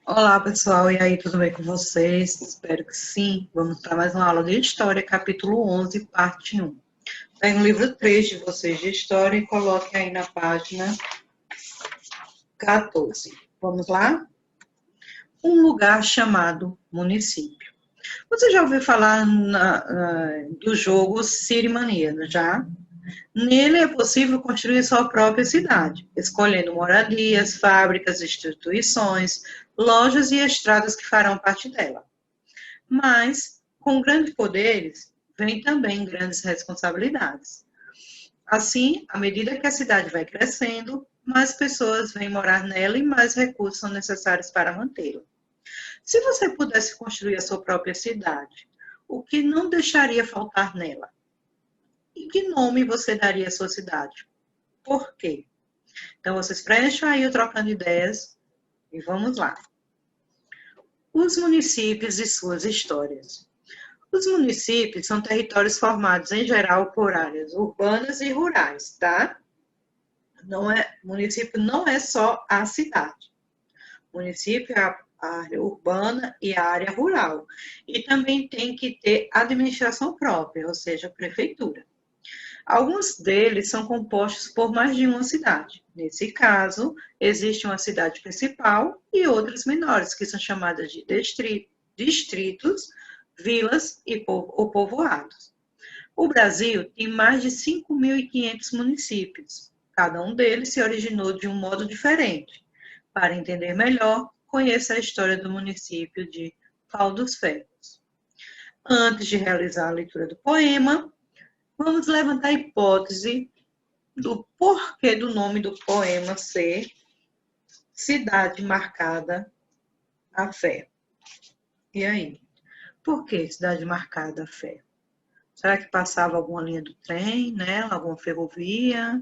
Olá, pessoal, e aí, tudo bem com vocês? Espero que sim. Vamos para mais uma aula de História, capítulo 11, parte 1. Pega o livro 3 de vocês de História e coloque aí na página 14. Vamos lá? Um lugar chamado município. Você já ouviu falar do jogo Cirimania, já? Nele é possível construir sua própria cidade, escolhendo moradias, fábricas, instituições, lojas e estradas que farão parte dela. Mas, com grandes poderes, vem também grandes responsabilidades. Assim, à medida que a cidade vai crescendo, mais pessoas vêm morar nela e mais recursos são necessários para mantê-la. Se você pudesse construir a sua própria cidade, o que não deixaria faltar nela? E que nome você daria à sua cidade? Por quê? Então, vocês preenchem aí o Trocando Ideias e vamos lá. Os municípios e suas histórias. Os municípios são territórios formados, em geral, por áreas urbanas e rurais, tá? Município não é só a cidade. Município é a área urbana e a área rural. E também tem que ter administração própria, ou seja, prefeitura. Alguns deles são compostos por mais de uma cidade. Nesse caso, existe uma cidade principal e outras menores, que são chamadas de distritos, vilas ou povoados. O Brasil tem mais de 5.500 municípios. Cada um deles se originou de um modo diferente. Para entender melhor, conheça a história do município de Pau dos Ferros. Antes de realizar a leitura do poema, vamos levantar a hipótese do porquê do nome do poema ser Cidade Marcada a Ferro. E aí? Por que Cidade Marcada a Ferro? Será que passava alguma linha do trem nela, alguma ferrovia?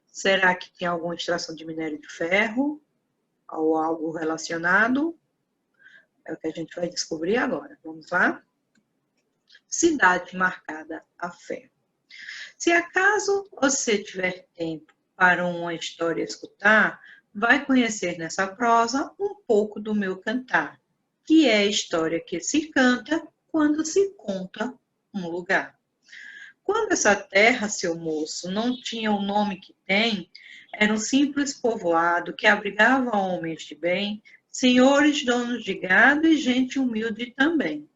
Será que tinha alguma extração de minério de ferro? Ou algo relacionado? É o que a gente vai descobrir agora. Vamos lá? Cidade Marcada a Ferro. Se acaso você tiver tempo para uma história escutar, vai conhecer nessa prosa um pouco do meu cantar, que é a história que se canta quando se conta um lugar. Quando essa terra, seu moço, não tinha o nome que tem, era um simples povoado que abrigava homens de bem, senhores donos de gado e gente humilde também.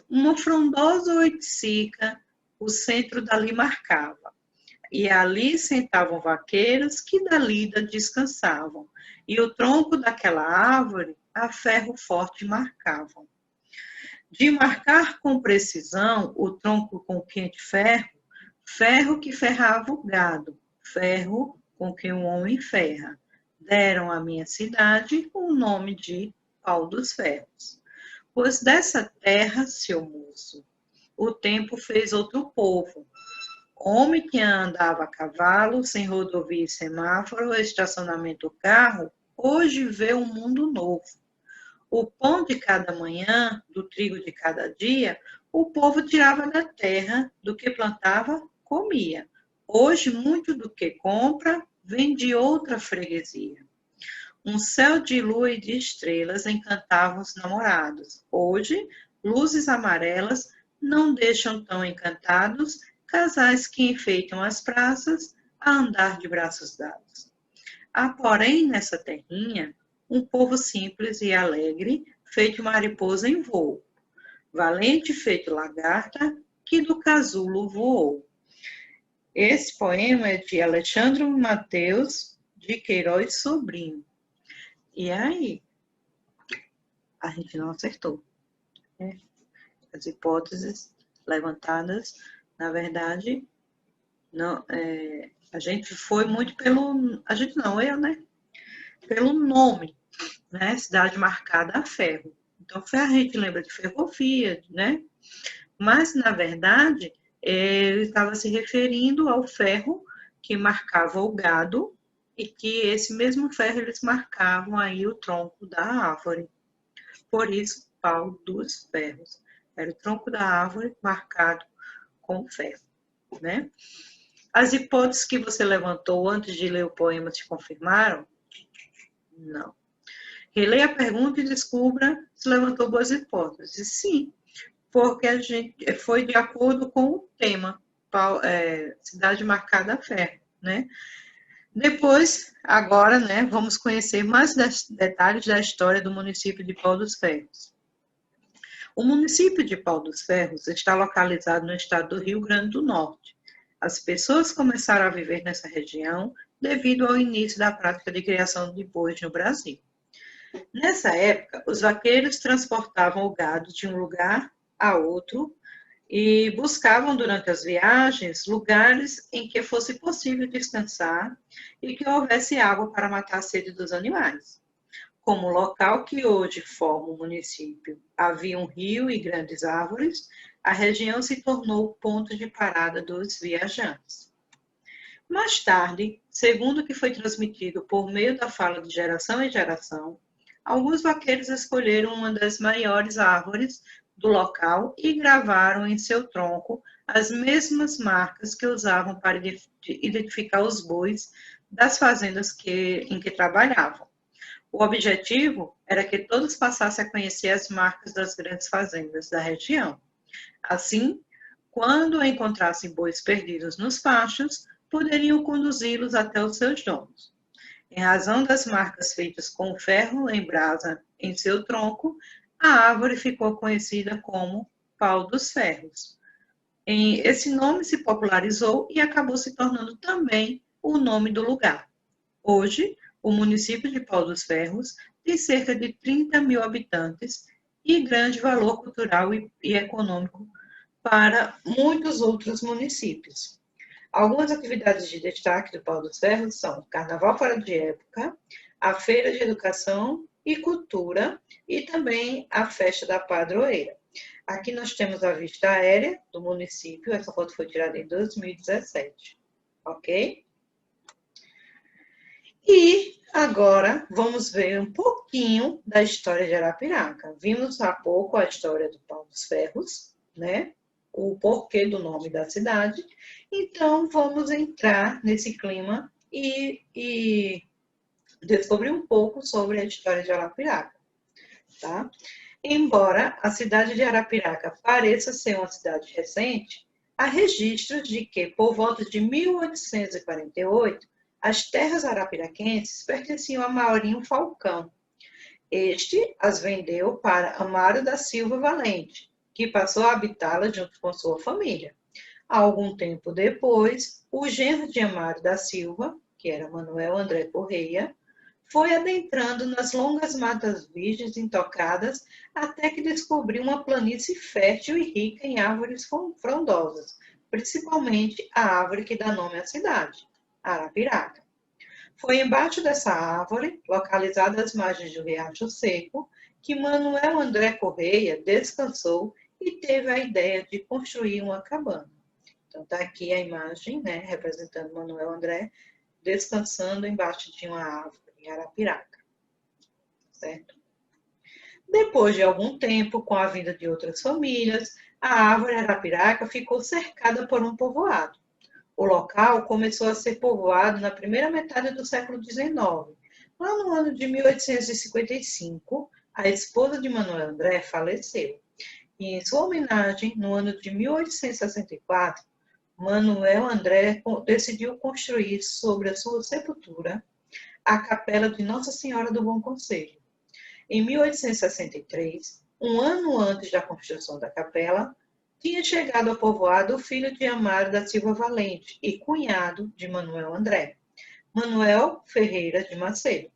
Uma frondosa oiticica o centro dali marcava, e ali sentavam vaqueiros que da lida descansavam, e o tronco daquela árvore a ferro forte marcavam. De marcar com precisão o tronco com quente ferro, ferro que ferrava o gado, ferro com que o homem ferra. Deram à minha cidade o nome de Pau dos Ferros. Pois dessa terra, seu moço, o tempo fez outro povo. Homem que andava a cavalo, sem rodovia e semáforo, estacionamento do carro, hoje vê um mundo novo. O pão de cada manhã, do trigo de cada dia, o povo tirava da terra, do que plantava, comia. Hoje, muito do que compra, vem de outra freguesia. Um céu de lua e de estrelas encantavam os namorados. Hoje, luzes amarelas não deixam tão encantados casais que enfeitam as praças a andar de braços dados. Há, porém, nessa terrinha, um povo simples e alegre, feito mariposa em voo, valente feito lagarta, que do casulo voou. Esse poema é de Alexandre Mateus de Queiroz Sobrinho. E aí, a gente não acertou, né? As hipóteses levantadas, na verdade, não, a gente foi muito pelo... A gente não, eu, né? Pelo nome, né? Cidade marcada a ferro. Então, a gente lembra de ferrovia, né? Mas, na verdade, ele estava se referindo ao ferro que marcava o gado e que esse mesmo ferro eles marcavam aí o tronco da árvore. Por isso, Pau dos Ferros. Era o tronco da árvore marcado com ferro, né? As hipóteses que você levantou antes de ler o poema se confirmaram? Não. Releia a pergunta e descubra se levantou boas hipóteses. Sim, porque a gente foi de acordo com o tema, cidade marcada a ferro, né? Depois, agora, né, vamos conhecer mais detalhes da história do município de Pau dos Ferros. O município de Pau dos Ferros está localizado no estado do Rio Grande do Norte. As pessoas começaram a viver nessa região devido ao início da prática de criação de bois no Brasil. Nessa época, os vaqueiros transportavam o gado de um lugar a outro e buscavam durante as viagens lugares em que fosse possível descansar e que houvesse água para matar a sede dos animais. Como o local que hoje forma o município havia um rio e grandes árvores, a região se tornou ponto de parada dos viajantes. Mais tarde, segundo o que foi transmitido por meio da fala de geração em geração, alguns vaqueiros escolheram uma das maiores árvores do local e gravaram em seu tronco as mesmas marcas que usavam para identificar os bois das fazendas em que trabalhavam. O objetivo era que todos passassem a conhecer as marcas das grandes fazendas da região. Assim, quando encontrassem bois perdidos nos pástimos, poderiam conduzi-los até os seus donos. Em razão das marcas feitas com ferro em brasa em seu tronco, a árvore ficou conhecida como Pau dos Ferros. Esse nome se popularizou e acabou se tornando também o nome do lugar. Hoje, o município de Pau dos Ferros tem cerca de 30 mil habitantes e grande valor cultural e econômico para muitos outros municípios. Algumas atividades de destaque do Pau dos Ferros são o Carnaval fora de época, a Feira de Educação e Cultura e também a Festa da Padroeira. Aqui nós temos a vista aérea do município, essa foto foi tirada em 2017, ok? E agora vamos ver um pouquinho da história de Arapiraca. Vimos há pouco a história do Pau dos Ferros, né? O porquê do nome da cidade. Então, vamos entrar nesse clima e descobrir um pouco sobre a história de Arapiraca, tá? Embora a cidade de Arapiraca pareça ser uma cidade recente, há registros de que, por volta de 1848, as terras arapiraquenses pertenciam a Maurinho Falcão. Este as vendeu para Amaro da Silva Valente, que passou a habitá-la junto com sua família. Algum tempo depois, o genro de Amaro da Silva, que era Manuel André Correia, foi adentrando nas longas matas virgens intocadas até que descobriu uma planície fértil e rica em árvores frondosas, principalmente a árvore que dá nome à cidade, Arapiraca. Foi embaixo dessa árvore, localizada às margens do Riacho Seco, que Manuel André Correia descansou e teve a ideia de construir uma cabana. Então, está aqui a imagem, né, representando Manuel André descansando embaixo de uma árvore em Arapiraca, certo? Depois de algum tempo, com a vinda de outras famílias, a árvore Arapiraca ficou cercada por um povoado. O local começou a ser povoado na primeira metade do século XIX. Lá no ano de 1855, a esposa de Manuel André faleceu. E em sua homenagem, no ano de 1864, Manuel André decidiu construir sobre a sua sepultura a capela de Nossa Senhora do Bom Conselho. Em 1863, um ano antes da construção da capela, tinha chegado ao povoado o filho de Amaro da Silva Valente e cunhado de Manuel André, Manuel Ferreira de Macedo.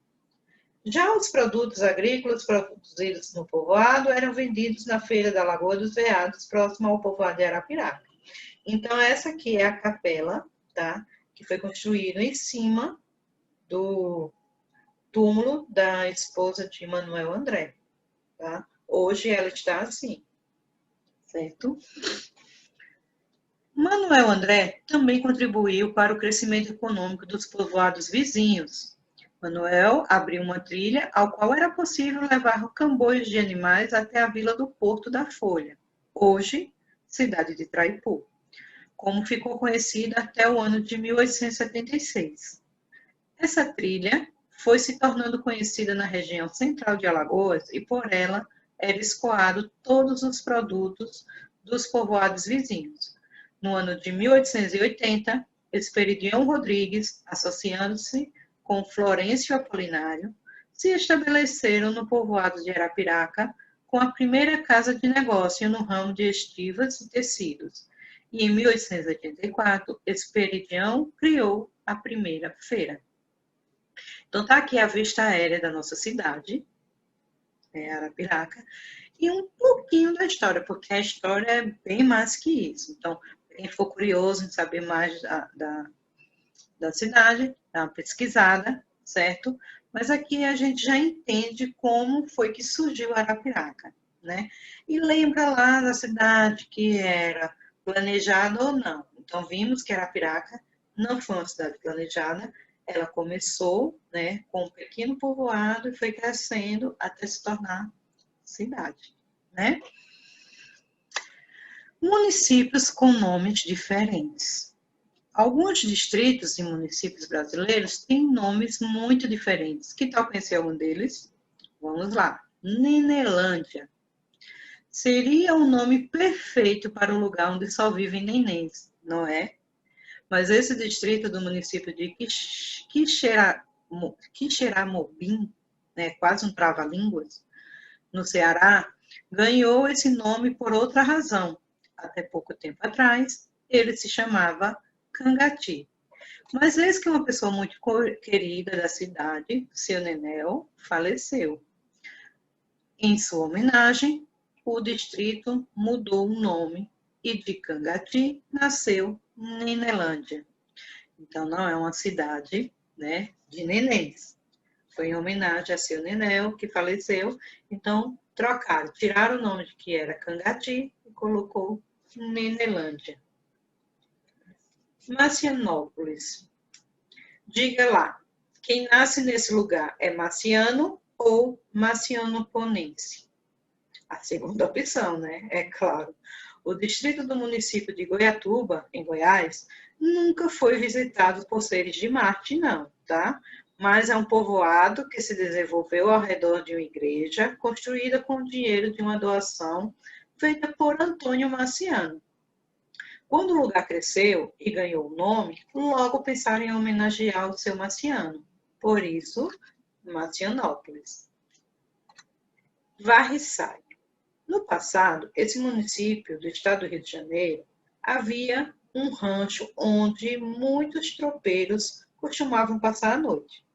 Já os produtos agrícolas produzidos no povoado eram vendidos na feira da Lagoa dos Veados, próximo ao povoado de Arapiraca. Então, essa aqui é a capela, tá? Que foi construída em cima do túmulo da esposa de Manuel André, tá? Hoje ela está assim, certo? Manuel André também contribuiu para o crescimento econômico dos povoados vizinhos. Manuel abriu uma trilha ao qual era possível levar camboios de animais até a vila do Porto da Folha, hoje cidade de Traipu, como ficou conhecida até o ano de 1876. Essa trilha foi se tornando conhecida na região central de Alagoas e por ela era escoado todos os produtos dos povoados vizinhos. No ano de 1880, Esperidião Rodrigues, associando-se com Florencio Apolinário, se estabeleceram no povoado de Arapiraca com a primeira casa de negócio no ramo de estivas e tecidos. E em 1884, Esperidião criou a primeira feira. Então, está aqui a vista aérea da nossa cidade, Arapiraca, e um pouquinho da história, porque a história é bem mais que isso. Então, quem for curioso em saber mais da cidade, dá uma pesquisada, certo? Mas aqui a gente já entende como foi que surgiu Arapiraca, né? E lembra lá da cidade que era planejada ou não. Então, vimos que Arapiraca não foi uma cidade planejada, ela começou, né, com um pequeno povoado e foi crescendo até se tornar cidade, né? Municípios com nomes diferentes. Alguns distritos e municípios brasileiros têm nomes muito diferentes. Que tal conhecer algum deles? Vamos lá. Nenelândia. Seria um nome perfeito para um lugar onde só vivem nenéns, não é? Mas esse distrito do município de Quixeramobim, né, quase um trava-línguas, no Ceará, ganhou esse nome por outra razão. Até pouco tempo atrás, ele se chamava Cangati. Mas eis que uma pessoa muito querida da cidade, seu Nenel, faleceu. Em sua homenagem, o distrito mudou o nome e de Cangati nasceu Nenelândia. Então, não é uma cidade, né, de nenéns. Foi em homenagem a seu Nenel, que faleceu. Então, trocaram, tiraram o nome de que era Cangati e colocou Nenelândia. Marcianópolis. Diga lá, quem nasce nesse lugar é marciano ou marcianoponense? A segunda opção, né? É claro. O distrito do município de Goiatuba, em Goiás, nunca foi visitado por seres de Marte, não, tá? Mas é um povoado que se desenvolveu ao redor de uma igreja, construída com o dinheiro de uma doação feita por Antônio Marciano. Quando o lugar cresceu e ganhou o nome, logo pensaram em homenagear o seu Marciano. Por isso, Marcianópolis. Varriçai. No passado, esse município do estado do Rio de Janeiro havia um rancho onde muitos tropeiros costumavam passar a noite.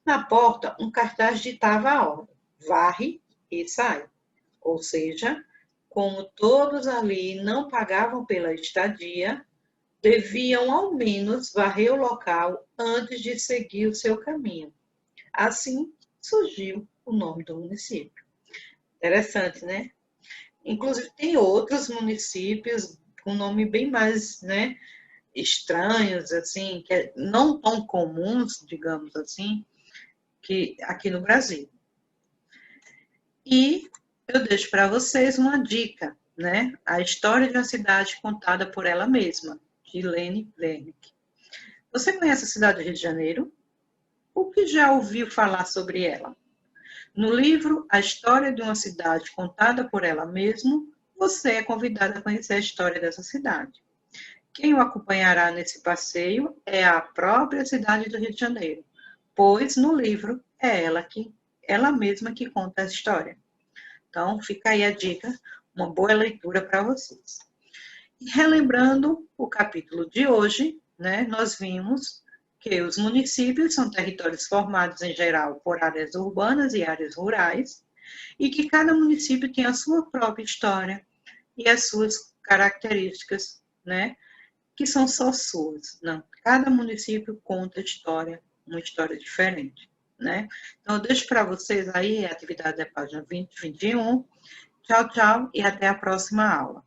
Na porta, um cartaz ditava a ordem: varre e sai. Ou seja, como todos ali não pagavam pela estadia, deviam ao menos varrer o local antes de seguir o seu caminho. Assim surgiu o nome do município. Interessante, né? Inclusive, tem outros municípios com nome bem mais, né, estranhos, assim, que não tão comuns, digamos assim, que aqui no Brasil. E eu deixo para vocês uma dica, né? A história de uma cidade contada por ela mesma, de Lene Wernick. Você conhece a cidade do Rio de Janeiro? O que já ouviu falar sobre ela? No livro A História de uma Cidade Contada por Ela Mesma, você é convidado a conhecer a história dessa cidade. Quem o acompanhará nesse passeio é a própria cidade do Rio de Janeiro, pois no livro é ela mesma que conta a história. Então, fica aí a dica, uma boa leitura para vocês. E relembrando o capítulo de hoje, né, nós vimos que os municípios são territórios formados, em geral, por áreas urbanas e áreas rurais, e que cada município tem a sua própria história e as suas características, né, que são só suas. Não, cada município conta história, uma história diferente, né? Então, eu deixo para vocês aí a atividade da página 20 e 21. Tchau, tchau, e até a próxima aula.